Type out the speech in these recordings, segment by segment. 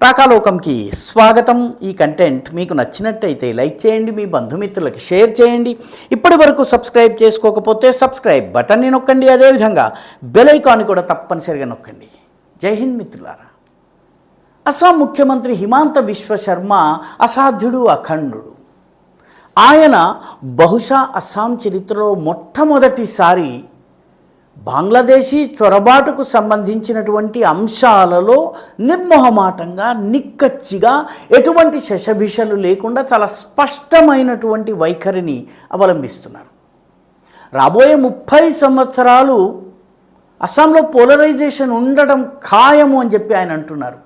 రాకాలోకంకి స్వాగతం. ఈ కంటెంట్ మీకు నచ్చినట్టయితే లైక్ చేయండి, మీ బంధుమిత్రులకు షేర్ చేయండి. ఇప్పటి వరకు సబ్స్క్రైబ్ చేసుకోకపోతే సబ్స్క్రైబ్ బటన్ని నొక్కండి, అదేవిధంగా బెల్ ఐకాన్ కూడా తప్పనిసరిగా నొక్కండి. జై హింద్ మిత్రులారా. అస్సాం ముఖ్యమంత్రి హిమాంత బిశ్వ శర్మ అసాధ్యుడు, అఖండుడు. ఆయన బహుశా అస్సాం చరిత్రలో మొట్టమొదటిసారి బంగ్లాదేశీ చొరబాటుకు సంబంధించినటువంటి అంశాలలో నిర్మోహమాటంగా, నిక్కచ్చిగా, ఎటువంటి శషభిషలు లేకుండా చాలా స్పష్టమైనటువంటి వైఖరిని అవలంబిస్తున్నారు. రాబోయే 30 సంవత్సరాలు అస్సాంలో పోలరైజేషన్ ఉండడం ఖాయము అని చెప్పి ఆయన అంటున్నారు.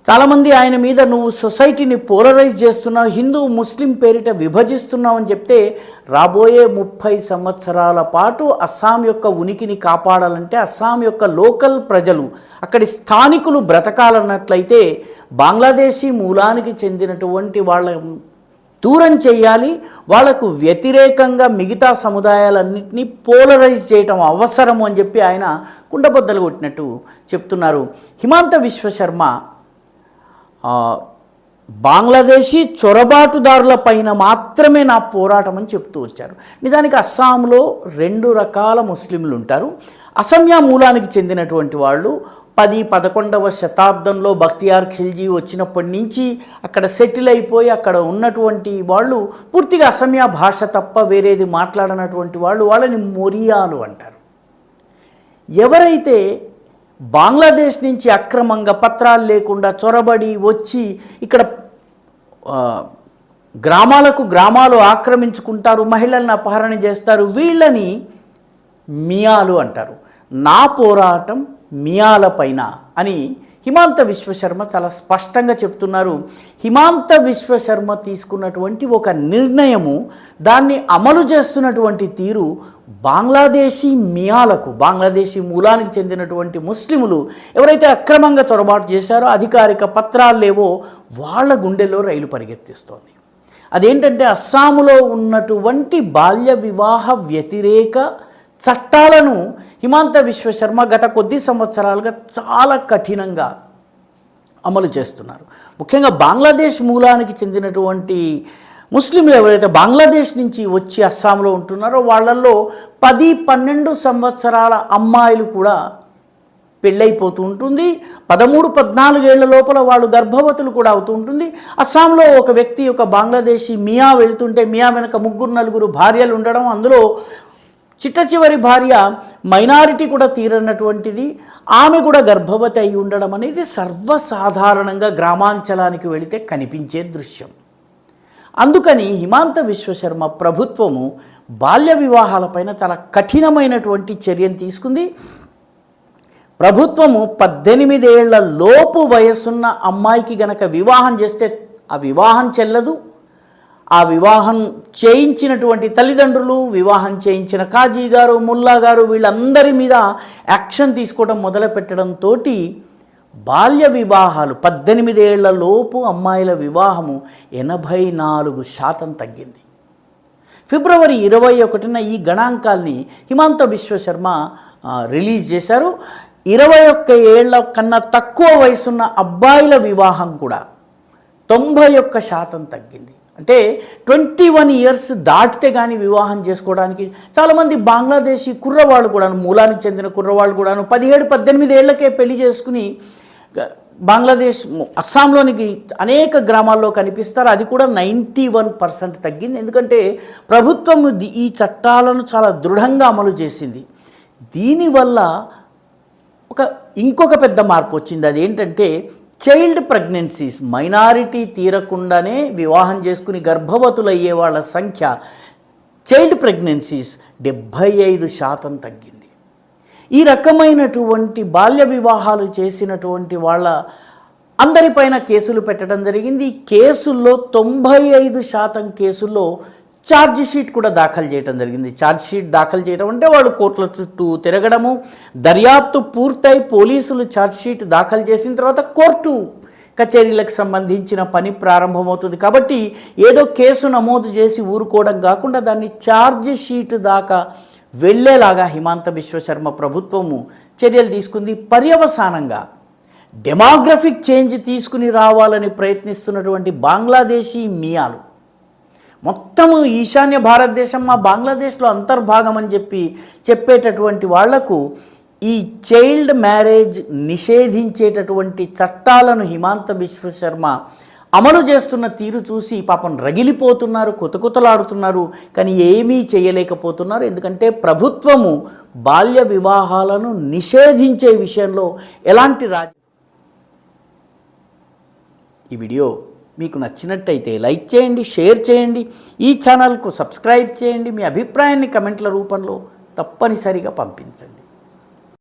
చాలామంది ఆయన మీద నువ్వు సొసైటీని పోలరైజ్ చేస్తున్నావు, హిందూ ముస్లిం పేరిట విభజిస్తున్నావు అని చెప్తే, రాబోయే 30 సంవత్సరాల పాటు అస్సాం యొక్క ఉనికిని కాపాడాలంటే, అస్సాం యొక్క లోకల్ ప్రజలు, అక్కడి స్థానికులు బ్రతకాలన్నట్లయితే బంగ్లాదేశీ మూలానికి చెందినటువంటి వాళ్ళ దూరం చేయాలి. వాళ్లకు వ్యతిరేకంగా మిగతా సముదాయాలన్నింటినీ పోలరైజ్ చేయటం అవసరము అని చెప్పి ఆయన కుండబద్దలు కొట్టినట్టు చెప్తున్నారు. హిమాంత బిశ్వ శర్మ బంగ్లాదేశీ చొరబాటుదారుల పైన మాత్రమే నా పోరాటం అని చెప్తూ వచ్చారు. నిజానికి అస్సాంలో 2 రకాల ముస్లింలు ఉంటారు. అసమ్యా మూలానికి చెందినటువంటి వాళ్ళు 10-11వ శతాబ్దంలో బఖ్తియార్ ఖిల్జీ వచ్చినప్పటి నుంచి అక్కడ సెటిల్ అయిపోయి అక్కడ ఉన్నటువంటి వాళ్ళు పూర్తిగా అసమ్యా భాష తప్ప వేరేది మాట్లాడనటువంటి వాళ్ళు, వాళ్ళని మొరియాలు అంటారు. ఎవరైతే బంగ్లాదేశ్ నుంచి అక్రమంగా పత్రాలు లేకుండా చొరబడి వచ్చి ఇక్కడ గ్రామాలు ఆక్రమించుకుంటారు, మహిళలను అపహరణ చేస్తారు, వీళ్ళని మియాలు అంటారు. నా పోరాటం మియాల పైన అని హిమాంత బిశ్వ శర్మ చాలా స్పష్టంగా చెప్తున్నారు. హిమాంత బిశ్వ శర్మ తీసుకున్నటువంటి ఒక నిర్ణయము, దాన్ని అమలు చేస్తున్నటువంటి తీరు బంగ్లాదేశీ మియాలకు, బంగ్లాదేశీ మూలానికి చెందినటువంటి ముస్లిములు ఎవరైతే అక్రమంగా చొరబాటు చేశారో, అధికారిక పత్రాలు లేవో, వాళ్ళ గుండెల్లో రైలు పరిగెత్తిస్తోంది. అదేంటంటే అస్సాములో ఉన్నటువంటి బాల్య వివాహ వ్యతిరేక చట్టాలను హిమాంత బిశ్వ శర్మ గత కొద్ది సంవత్సరాలుగా చాలా కఠినంగా అమలు చేస్తున్నారు. ముఖ్యంగా బంగ్లాదేశ్ మూలానికి చెందినటువంటి ముస్లింలు ఎవరైతే బంగ్లాదేశ్ నుంచి వచ్చి అస్సాంలో ఉంటున్నారో, వాళ్ళల్లో 10-12 సంవత్సరాల అమ్మాయిలు కూడా పెళ్ళైపోతూ ఉంటుంది. 13-14 ఏళ్ల లోపల వాళ్ళు గర్భవతులు కూడా అవుతూ ఉంటుంది. అస్సాంలో ఒక వ్యక్తి, ఒక బంగ్లాదేశీ మియా వెళ్తుంటే మియా వెనక 3-4 భార్యలు ఉండడం, అందులో చిట్ట చివరి భార్య మైనారిటీ కూడా తీరనటువంటిది, ఆమె కూడా గర్భవతి అయి ఉండడం అనేది సర్వసాధారణంగా గ్రామాంచలానికి వెళితే కనిపించే దృశ్యం. అందుకని హిమాంత బిశ్వ శర్మ ప్రభుత్వము బాల్య వివాహాలపైన చాలా కఠినమైనటువంటి చర్యను తీసుకుంది. ప్రభుత్వము 18 ఏళ్ల లోపు వయసున్న అమ్మాయికి గనక వివాహం చేస్తే ఆ వివాహం చెల్లదు. ఆ వివాహం చేయించినటువంటి తల్లిదండ్రులు, వివాహం చేయించిన కాజీ గారు, ముల్లా గారు, వీళ్ళందరి మీద యాక్షన్ తీసుకోవడం మొదలుపెట్టడంతో బాల్య వివాహాలు, 18 ఏళ్ల లోపు అమ్మాయిల వివాహము 84% తగ్గింది. ఫిబ్రవరి 21న ఈ గణాంకాల్ని హిమాంత బిశ్వ శర్మ రిలీజ్ చేశారు. 21 ఏళ్ల కన్నా తక్కువ వయసున్న అబ్బాయిల వివాహం కూడా 91% తగ్గింది. అంటే 21 ఇయర్స్ దాటితే కానీ వివాహం చేసుకోవడానికి చాలామంది బంగ్లాదేశీ కుర్రవాళ్ళు కూడాను, మూలానికి చెందిన కుర్రవాళ్ళు కూడాను 17-18 ఏళ్లకే పెళ్లి చేసుకుని బంగ్లాదేశ్ అస్సాంలోనికి అనేక గ్రామాల్లో కనిపిస్తారు. అది కూడా 91% తగ్గింది. ఎందుకంటే ప్రభుత్వం ఈ చట్టాలను చాలా దృఢంగా అమలు చేసింది. దీనివల్ల ఇంకొక పెద్ద మార్పు వచ్చింది. అదేంటంటే చైల్డ్ ప్రెగ్నెన్సీస్, మైనారిటీ తీరకుండానే వివాహం చేసుకుని గర్భవతులు అయ్యే వాళ్ళ సంఖ్య, చైల్డ్ ప్రెగ్నెన్సీస్ 75% తగ్గింది. ఈ రకమైనటువంటి బాల్య వివాహాలు చేసినటువంటి వాళ్ళ అందరిపైన కేసులు పెట్టడం జరిగింది. కేసుల్లో 95% కేసుల్లో ఛార్జ్ షీట్ కూడా దాఖలు చేయడం జరిగింది. ఛార్జ్ షీట్ దాఖలు చేయడం అంటే వాళ్ళు కోర్టుల చుట్టూ తిరగడము, దర్యాప్తు పూర్తయి పోలీసులు ఛార్జ్ షీట్ దాఖలు చేసిన తర్వాత కోర్టు కచేరీలకు సంబంధించిన పని ప్రారంభమవుతుంది. కాబట్టి ఏదో కేసు నమోదు చేసి ఊరుకోవడం కాకుండా దాన్ని ఛార్జ్ షీట్ దాకా వెళ్ళేలాగా హిమాంత బిశ్వ శర్మ ప్రభుత్వము చర్యలు తీసుకుంది. పర్యవసానంగా డెమోగ్రఫిక్ చేంజ్ తీసుకుని రావాలని ప్రయత్నిస్తున్నటువంటి బంగ్లాదేశీ మియాలు, మొత్తము ఈశాన్య భారతదేశం మా బంగ్లాదేశ్లో అంతర్భాగం అని చెప్పేటటువంటి వాళ్లకు ఈ చైల్డ్ మ్యారేజ్ నిషేధించేటటువంటి చట్టాలను హిమాంత విశ్వ శర్మ అమలు చేస్తున్న తీరు చూసి పాపం రగిలిపోతున్నారు, కుతకుతలాడుతున్నారు. కానీ ఏమీ చేయలేకపోతున్నారు. ఎందుకంటే ప్రభుత్వము బాల్య వివాహాలను నిషేధించే విషయంలో ఎలాంటి ఈ వీడియో మీకు నచ్చినట్టయితే లైక్ చేయండి, షేర్ చేయండి, ఈ ఛానల్కు సబ్స్క్రైబ్ చేయండి. మీ అభిప్రాయాన్ని కమెంట్ల రూపంలో తప్పనిసరిగా పంపించండి.